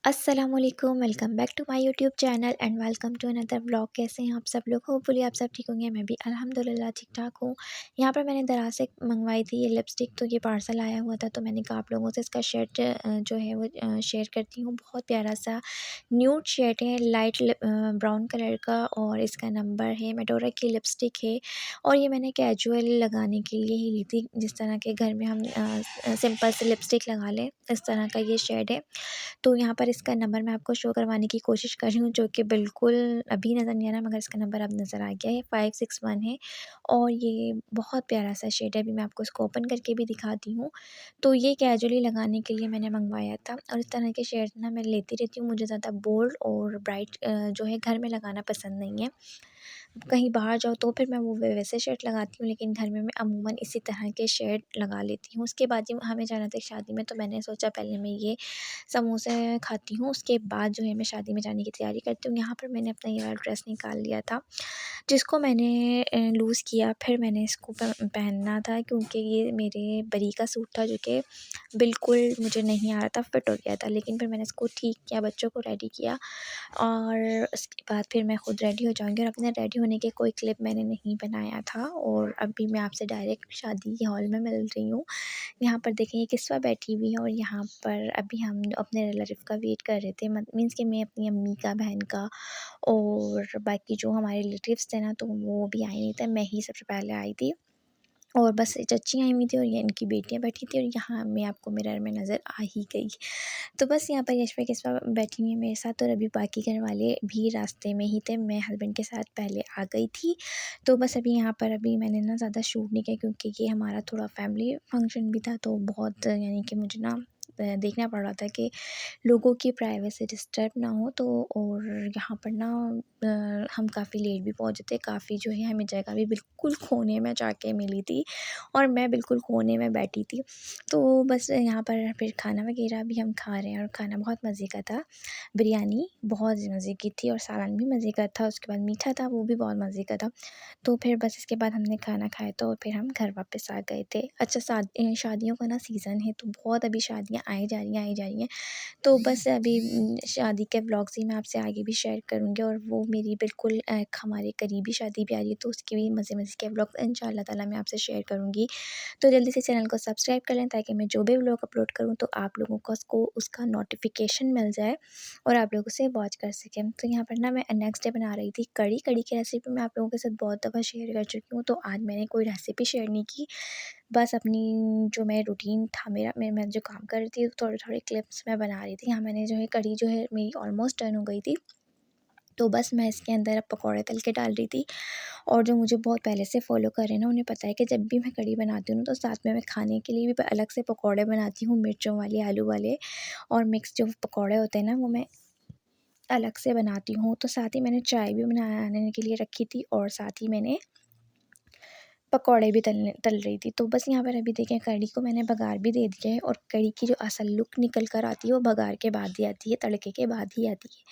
अस्सलामुअलैकुम, welcome back to my YouTube channel and welcome to another vlog. कैसे हैं आप सब लोग? होपफुली आप सब ठीक होंगे। मैं भी अल्हम्दुलिल्लाह ठीक ठाक हूँ। यहाँ पर मैंने दराज से मंगवाई थी ये लिपस्टिक, तो ये पार्सल आया हुआ था, तो मैंने कहा आप लोगों से इसका शेड जो है वो शेयर करती हूँ। बहुत प्यारा सा न्यूड शेड है, लाइट ब्राउन कलर का, और इसका नंबर है। मेडोरा की लिपस्टिक है और ये मैंने कैजुअल लगाने के लिए ही ली थी, जिस तरह के घर में हम सिंपल से लिपस्टिक लगा लें, इस तरह का ये शेड है। तो यहाँ पर इसका नंबर मैं आपको शो करवाने की कोशिश कर रही हूँ, जो कि बिल्कुल अभी नज़र नहीं आ रहा, मगर इसका नंबर अब नज़र आ गया है। 561 है और ये बहुत प्यारा सा शेड है। अभी मैं आपको इसको ओपन करके भी दिखाती हूँ। तो ये कैजुअली लगाने के लिए मैंने मंगवाया था, और इस तरह के शेड ना मैं लेती रहती हूँ। मुझे ज़्यादा बोल्ड और ब्राइट जो है घर में लगाना पसंद नहीं है। कहीं बाहर जाओ तो फिर मैं वो वैसे शेड लगाती हूँ, लेकिन घर में मैं अमूमन इसी तरह के शेड लगा लेती हूँ। उसके बाद ही हमें जाना था शादी में, तो मैंने सोचा पहले मैं ये समोसे खाती हूँ, उसके बाद जो है मैं शादी में जाने की तैयारी करती हूँ। यहाँ पर मैंने अपना ये वाला ड्रेस निकाल लिया था, जिसको मैंने लूज़ किया, फिर मैंने इसको पहनना था, क्योंकि ये मेरे बरी का सूट था, जो कि बिल्कुल मुझे नहीं आ रहा था, फिट हो गया था। लेकिन फिर मैंने इसको ठीक किया, बच्चों को रेडी किया, और उसके बाद फिर मैं खुद रेडी हो जाऊँगी। और अपने रेडी होने के कोई क्लिप मैंने नहीं बनाया था, और अभी मैं आपसे डायरेक्ट शादी के हॉल में मिल रही हूँ। यहाँ पर देखें, ये किस्वा बैठी हुई है, और यहाँ पर अभी हम अपने रिलेटिव का वेट कर रहे थे, मीन्स कि मैं अपनी अम्मी का, बहन का, और बाकी जो हमारे रिलेटिव्स थे ना, तो वो भी आए नहीं थे, मैं ही सबसे पहले आई थी। और बस चच्ची आई हुई थी, और ये इनकी बेटियाँ बैठी थी, और यहाँ मैं आपको मिरर में नज़र आ ही गई। तो बस यहाँ पर यशफ़ा किस्वा बैठी हुई है मेरे साथ, और अभी बाकी घर वाले भी रास्ते में ही थे। मैं हस्बैंड के साथ पहले आ गई थी। तो बस अभी यहाँ पर अभी मैंने ना ज़्यादा शूट नहीं किया, क्योंकि ये हमारा थोड़ा फैमिली फंक्शन भी था, तो बहुत यानी कि मुझे ना देखना पड़ रहा था कि लोगों की प्राइवेसी डिस्टर्ब ना हो। तो और यहाँ पर ना हम काफ़ी लेट भी पहुँचे थे। काफ़ी जो है हमें जगह भी बिल्कुल कोने में जाके मिली थी, और मैं बिल्कुल कोने में बैठी थी। तो बस यहाँ पर फिर खाना वगैरह भी हम खा रहे हैं, और खाना बहुत मज़े का था। बिरयानी बहुत मज़े की थी, और सालन भी मज़े का था। उसके बाद मीठा था, वो भी बहुत मज़े का था। तो फिर बस इसके बाद हमने खाना खाया, तो फिर हम घर वापस आ गए थे। अच्छा, शादियों का ना सीज़न है, तो बहुत अभी शादियाँ आई जा रही हैं, आई जा रही हैं। तो बस अभी शादी के व्लॉग्स ही मैं आपसे आगे भी शेयर करूँगी, और वो मेरी बिल्कुल हमारे करीबी शादी भी आ रही है, तो उसके भी मज़े-मज़े के व्लॉग इंशाअल्लाह ताला मैं आपसे शेयर करूँगी। तो जल्दी से चैनल को सब्सक्राइब कर लें, ताकि मैं जो भी व्लॉग अपलोड करूँ, तो आप लोगों को उसका नोटिफिकेशन मिल जाए, और आप लोग उसे वॉच कर सकें। तो यहाँ पर ना मैं नेक्स्ट डे बना रही थी कढ़ी। कढ़ी की रेसिपी मैं आप लोगों के साथ बहुत दफ़ा शेयर कर चुकी हूँ, तो आज मैंने कोई रेसिपी शेयर नहीं की। बस अपनी जो मैं रूटीन था मेरा, मैं जो काम कर रही थी, थोड़े-थोड़े क्लिप्स मैं बना रही थी। यहाँ मैंने जो है कढ़ी जो है मेरी ऑलमोस्ट डन हो गई थी। तो बस मैं इसके अंदर अब पकौड़े तल के डाल रही थी, और जो मुझे बहुत पहले से फ़ॉलो कर रहे हैं ना, उन्हें पता है कि जब भी मैं कढ़ी बनाती हूँ ना, तो साथ में मैं खाने के लिए भी अलग से पकौड़े बनाती हूँ, मिर्चों वाले, आलू वाले, और मिक्स जो पकौड़े होते हैं ना, वो मैं अलग से बनाती हूँ। तो साथ ही मैंने चाय भी बनाने के लिए रखी थी, और साथ ही मैंने पकौड़े भी तल रही थी। तो बस यहाँ पर अभी देखें, कढ़ी को मैंने बघार भी दे दिया है, और कढ़ी की जो असल लुक निकल कर आती है, वो बघार के बाद ही आती है, तड़के के बाद ही आती है।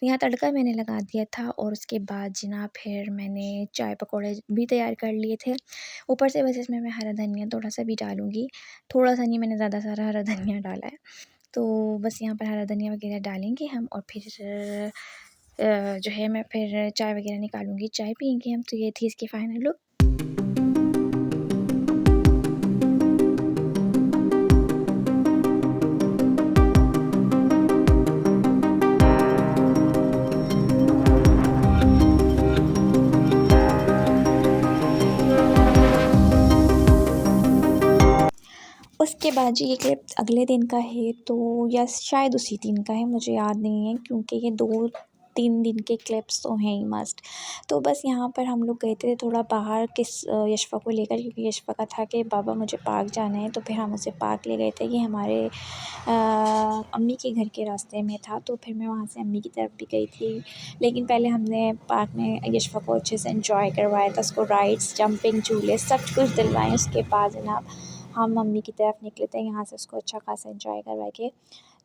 तो यहाँ तड़का मैंने लगा दिया था, और उसके बाद जनाब फिर मैंने चाय पकौड़े भी तैयार कर लिए थे। ऊपर से बस इसमें मैं हरा धनिया थोड़ा-सा भी डालूँगी। थोड़ा-सा नहीं, मैंने ज़्यादा सारा हरा धनिया डाला है। तो बस यहाँ पर हरा धनिया वगैरह डालेंगे हम, और फिर जो है मैं फिर चाय वगैरह निकालूँगी, चाय पिएँगे हम। तो ये थी इसकी फाइनल लुक। उसके उसके बाद जी ये क्लिप अगले दिन का है, तो या शायद उसी दिन का है, मुझे याद नहीं है क्योंकि ये 2-3 दिन के क्लिप्स तो हैं ही मस्ट। तो बस यहाँ पर हम लोग गए थे थोड़ा बाहर यशफ़ा को लेकर, क्योंकि यशफ़ा का था कि पापा मुझे पार्क जाना है, तो फिर हम उसे पार्क ले गए थे। ये हमारे अम्मी के घर के रास्ते में था, तो फिर मैं वहाँ से अम्मी की तरफ भी गई थी। लेकिन पहले हमने पार्क में यशफ़ा को अच्छे से एंजॉय करवाया था, उसको राइड्स, जंपिंग, झूले सब कुछ दिलवाएँ। उसके बाद जनाब हम मम्मी की तरफ निकले थे, यहाँ से उसको अच्छा खासा एंजॉय करवा के।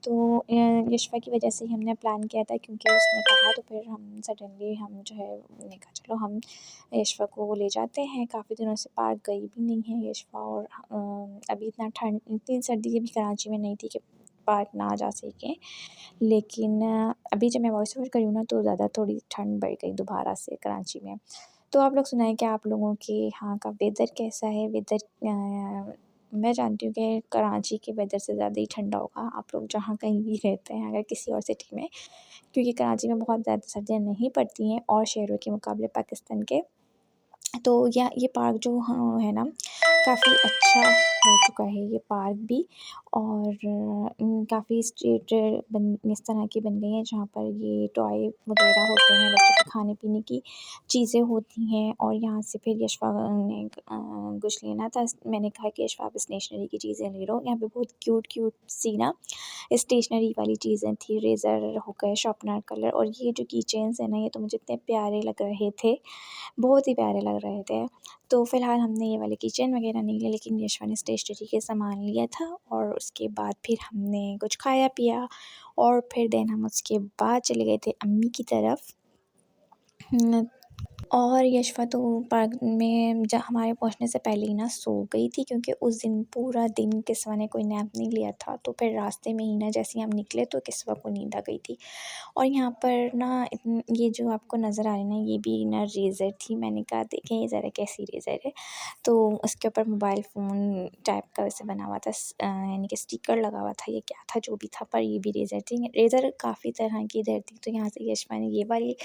तो यशफ़ा की वजह से ही हमने प्लान किया था, क्योंकि उसने कहा, तो फिर हम सडनली हम जो है मैंने कहा चलो हम यशफ़ा को ले जाते हैं। काफ़ी दिनों से पार्क गई भी नहीं है यशफ़ा, और अभी इतनी सर्दी भी कराची में नहीं थी कि पार्क ना जा सकें। लेकिन अभी जब मैं वॉइस ओवर कर रही हूँ ना, तो ज़्यादा थोड़ी ठंड बढ़ गई दोबारा से कराची में। तो आप लोग सुनाएँ कि आप लोगों के यहाँ का वेदर कैसा है? मैं जानती हूँ कि कराची के वेदर से ज़्यादा ही ठंडा होगा, आप लोग जहाँ कहीं भी रहते हैं अगर किसी और सिटी में, क्योंकि कराची में बहुत ज़्यादा सर्दियाँ नहीं पड़ती हैं और शहरों के मुकाबले पाकिस्तान के। तो ये पार्क जो है ना, काफ़ी अच्छा हो चुका है ये पार्क भी, और काफ़ी स्ट्रीट इस तरह की बन गई हैं जहाँ पर ये टॉय वगैरह होते हैं, बच्चों के खाने-पीने की चीज़ें होती हैं। और यहाँ से फिर यशफ़ा ने कुछ लेना था, मैंने कहा कि यशफ़ा आप स्टेशनरी की चीज़ें ले लो। यहाँ पे बहुत क्यूट सी ना स्टेशनरी वाली चीज़ें थी, रेज़र हो गए, शार्पनर, कलर, और ये जो की चेन्स हैं ना, ये तो मुझे इतने प्यारे लग रहे थे, बहुत ही प्यारे लग रहे थे। तो फ़िलहाल हमने ये वाले किचन वगैरह नहीं लिए, लेकिन यशफ़ा ने स्टेशनरी के सामान लिया था, और उसके बाद फिर हमने कुछ खाया पिया, और फिर देन हम उसके बाद चले गए थे अम्मी की तरफ। और यशफ़ा तो पार्क में हमारे पहुँचने से पहले ही ना सो गई थी, क्योंकि उस दिन पूरा दिन किस्वा ने कोई नैप नहीं लिया था। तो फिर रास्ते में ही ना जैसे ही हम निकले तो किस्वा को नींद आ गई थी। और यहाँ पर ना ये जो आपको नज़र आ रही है ना, ये भी ना रेज़र थी। मैंने कहा देखें ये ज़रा कैसी रेज़र है, तो उसके ऊपर मोबाइल फ़ोन टाइप का वैसे बना हुआ था, यानी कि स्टिकर लगा हुआ था, ये क्या था जो भी था, पर ये भी रेज़र थी। रेज़र काफ़ी तरह की इधर थी, तो यहाँ से यशफ़ा ने ये वाली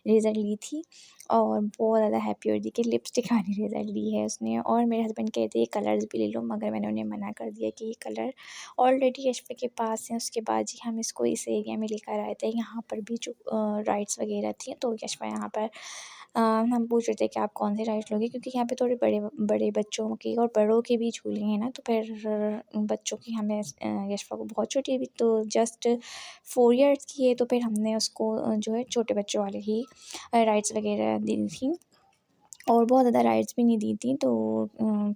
रेज़र ली थी, और बहुत ज़्यादा हैप्पी हो रही थी कि लिपस्टिक वाली रेज़र ली है उसने। और मेरे हस्बैंड कहते ये कलर्स भी ले लो, मगर मैंने उन्हें मना कर दिया कि ये कलर ऑलरेडी यशफ़ा के पास हैं। उसके बाद जी हम इसको इस एरिया में लेकर आए थे, यहाँ पर भी जो राइड्स वगैरह थी, तो यशफ़ा यहाँ पर हम पूछ रहे थे कि आप कौन से राइड्स लोगे, क्योंकि यहाँ पे थोड़े बड़े बड़े बच्चों के और बड़ों के भी झूले हैं ना, तो फिर बच्चों की हमें यशफ़ा को बहुत छोटी अभी तो जस्ट 4 ईयर्स की है, तो फिर हमने उसको जो है छोटे बच्चों वाले ही राइड्स वगैरह दी थी, और बहुत ज़्यादा राइड्स भी नहीं दी थी। तो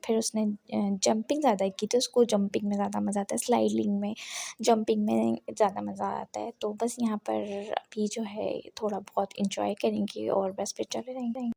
फिर उसने जंपिंग ज़्यादा की थी, उसको जंपिंग में ज़्यादा मज़ा आता है, स्लाइडिंग में, जंपिंग में ज़्यादा मज़ा आता है। तो बस यहाँ पर अभी जो है थोड़ा बहुत एंजॉय करेंगे और बस फिर चले जाएंगे।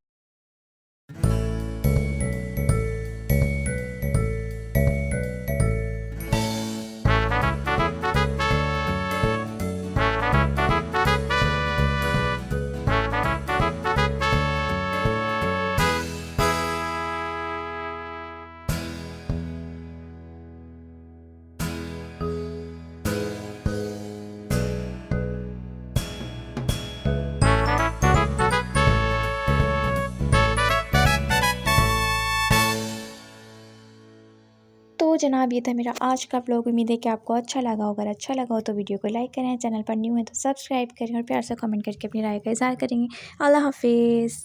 तो जनाब ये था मेरा आज का व्लॉग। उम्मीद है कि आपको अच्छा लगा होगा। अगर अच्छा लगा हो तो वीडियो को लाइक करें, चैनल पर न्यू है तो सब्सक्राइब करें, और प्यार से कमेंट करके अपनी राय का इज़हार करेंगे। अल्लाह हाफ़िज़।